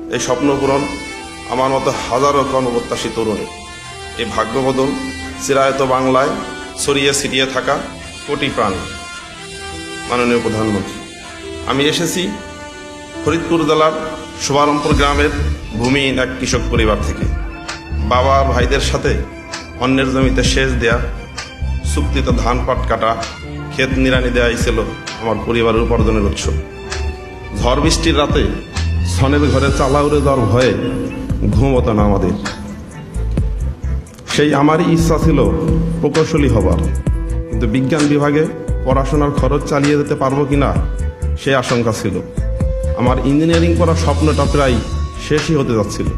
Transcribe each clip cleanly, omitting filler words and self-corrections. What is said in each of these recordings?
এই স্বপ্ন পূরণ আমার মতো হাজারো কর্মপ্রত্যাশী তরুণের। এই ভাগ্যবদল চিরায়ত বাংলায় ছড়িয়ে ছিটিয়ে থাকা কোটি প্রাণী। মাননীয় প্রধানমন্ত্রী, আমি এসেছি ফরিদপুর জেলার শুভারমপুর গ্রামের ভূমিহীন এক কৃষক পরিবার থেকে। বাবা আর ভাইদের সাথে অন্যের জমিতে সেচ দেয়া, চুক্তিতে ধান পাট কাটা, ক্ষেত নিড়ানি দেওয়াই ছিল আমার পরিবারের উপার্জনের উৎস। ঝড় বৃষ্টির রাতে ছনের ঘরে চালা উড়ে যাওয়ার ভয়ে ঘুম হতো না আমাদের। সেই আমারই ইচ্ছা ছিল প্রকৌশলী হবার, কিন্তু বিজ্ঞান বিভাগে পড়াশোনার খরচ চালিয়ে যেতে পারবো কিনা সেই আশঙ্কা ছিল। আমার ইঞ্জিনিয়ারিং পড়ার স্বপ্নটা প্রায় শেষই হতে যাচ্ছিল,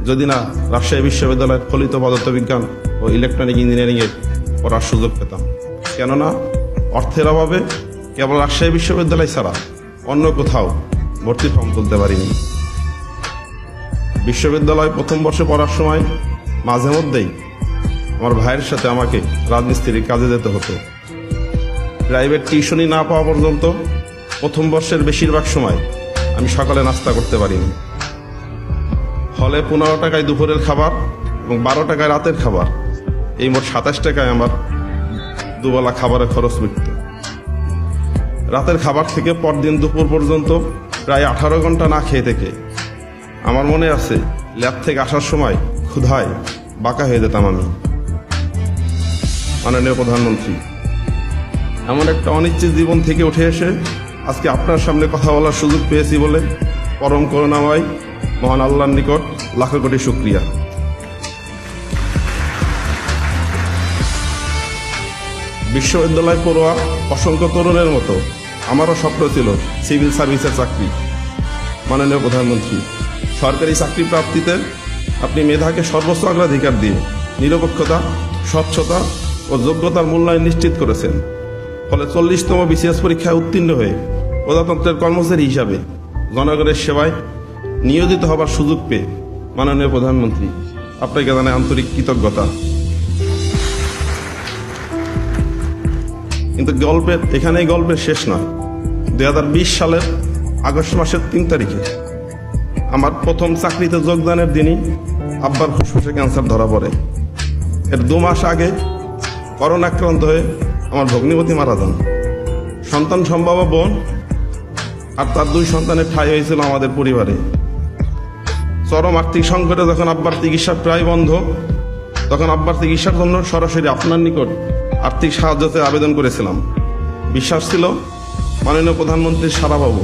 যদি না রাজশাহী বিশ্ববিদ্যালয়ের ফলিত পদার্থবিজ্ঞান ও ইলেকট্রনিক ইঞ্জিনিয়ারিংয়ে পড়ার সুযোগ পেতাম। কেননা অর্থের অভাবে কেবল রাজশাহী বিশ্ববিদ্যালয় ছাড়া অন্য কোথাও ভর্তি ফর্ম তুলতে পারিনি। বিশ্ববিদ্যালয় প্রথম বর্ষে পড়ার সময় মাঝে মধ্যেই আমার ভাইয়ের সাথে আমাকে রাজমিস্ত্রির কাজে যেতে হতো। প্রাইভেট টিউশনি না পাওয়া পর্যন্ত প্রথম বর্ষের বেশিরভাগ সময় আমি সকালে নাস্তা করতে পারিনি। হলে 15 টাকায় দুপুরের খাবার এবং 12 টাকায় রাতের খাবার, এই মোট 27 টাকায় আমার দুবেলা খাবারের খরচ মিটত। রাতের খাবার থেকে পরদিন দুপুর পর্যন্ত প্রায় 18 ঘন্টা না খেয়ে থেকে আমার মনে আছে ল্যাব থেকে আসার সময় ক্ষুধায় বাঁকা হয়ে যেতাম আমি। মাননীয় প্রধানমন্ত্রী, এমন একটা অনিশ্চিত জীবন থেকে উঠে এসে আজকে আপনার সামনে কথা বলার সুযোগ পেয়েছি বলে পরম করুণাময় মহান আল্লাহর নিকট লাখো কোটি শুকরিয়া। বিশ্ববিদ্যালয় পড়ুয়া অসংখ্য তরুণের মতো আমারও স্বপ্ন ছিল সিভিল সার্ভিসের চাকরি। মাননীয় প্রধানমন্ত্রী, সরকারি চাকরি প্রাপ্তিতে আপনি মেধাকে সর্বোচ্চ অগ্রাধিকার দিয়ে নিরপেক্ষতা, স্বচ্ছতা ও যোগ্যতার মূল্যায়ন নিশ্চিত করেছেন। ফলে 40তম বিসিএস পরীক্ষায় উত্তীর্ণ হয়ে প্রজাতন্ত্রের কর্মচারী হিসাবে জনগণের সেবায় নিয়োজিত হবার সুযোগ পেয়ে মাননীয় প্রধানমন্ত্রী আপনাকে জানাই আন্তরিক কৃতজ্ঞতা। কিন্তু এখানেই গল্পের শেষ নয়। 2020 সালের আগস্ট মাসের 3 তারিখে আমার প্রথম চাকরিতে যোগদানের দিনই আব্বার ফুসফুসে ক্যান্সার ধরা পড়ে। এর 2 মাস আগে করোনা আক্রান্ত হয়ে আমার ভগ্নিপতি মারা যান। সন্তান সম্ভবা বোন আর তার 2 সন্তানের ঠাঁই হয়েছিল আমাদের পরিবারে। চরম আর্থিক সংকটে যখন আব্বার চিকিৎসা প্রায় বন্ধ, তখন আব্বার চিকিৎসার জন্য সরাসরি আপনার নিকট আর্থিক সাহায্যতে আবেদন করেছিলাম। বিশ্বাস ছিল মাননীয় প্রধানমন্ত্রীর সাড়া পাবো,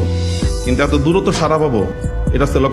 কিন্তু এত দ্রুত সাড়া পাবো এটা ছিল